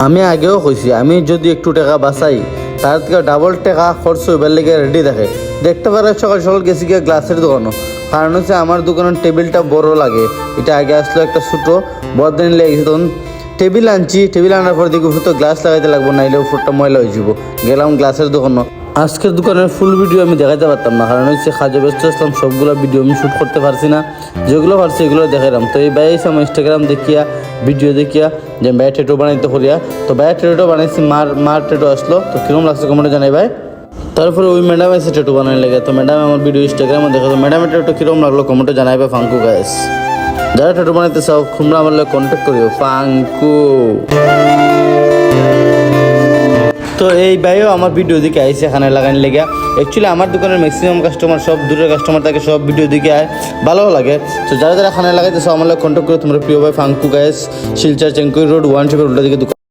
আমি আগেও কইছি আমি যদি একটু টাকা বাঁচাই তার থেকে ডাবল টাকা খরচ হইবার লেগে রেডি থাকে। দেখতে পারে সকাল সকাল গেছি গিয়ে গ্লাসের দোকানও, কারণ হচ্ছে আমার দোকানের টেবিলটা বড় লাগে। এটা আগে আসলো একটা ছোটো বড়দিন লেগেছে, তখন টেবিল আনছি। টেবিল আনার পর দেখি উপর তো গ্লাস লাগাইতে লাগবো, নাইলে উপরটা ময়লা হয়ে যাব। গেলাম গ্লাসের দোকানও। আজকের দোকানের ফুল ভিডিও আমি দেখাতে পারতাম না, কারণ হচ্ছে কাজে ব্যস্ত আসলাম, সবগুলো ভিডিও আমি শ্যুট করতে পারছি না। যেগুলো পারছি এগুলো দেখাইলাম। তো এই ভাই এসে আমার ইনস্টাগ্রাম দেখিয়া ভিডিও দেখিয়া যে ভাই টেটো বানাইতে করিয়া, তো ভাই টেটো বানাইছি, মার টেটো আসলো। তো কিরকম লাগছে কমেন্টে জানাই ভাই। তারপরে ওই ম্যাডাম এসে টেটু বানাই লেগে, তো ম্যাডাম আমার ভিডিও ইনস্টাগ্রামে দেখো। তো ম্যাডামের টেটু কিরকম লাগলো কমেন্টে জানাইবে ফাঙ্কু গাইস। যারা টেটু বানাইতে চাও তোমরা আমার লোক কন্ট্যাক্ট করিও ফাঙ্কু। তো এই ভাইও আমার ভিডিও দিকে আইসে এখানে লাগানি লেগে। অ্যাকচুয়ালি আমার দোকানের ম্যাক্সিমাম কাস্টমার সব দূরের কাস্টমার থাকে, সব ভিডিও দিকে আয়, ভালোও লাগে। তো যারা যারা খানে লাগাইতেছো আমার লোক কন্ট্যাক্ট করে তোমরা প্রিয় ভাই ফাঙ্কু গাইস, শিলচর চেঙ্কুই রোড 1 উল্টা দিকে দোকান।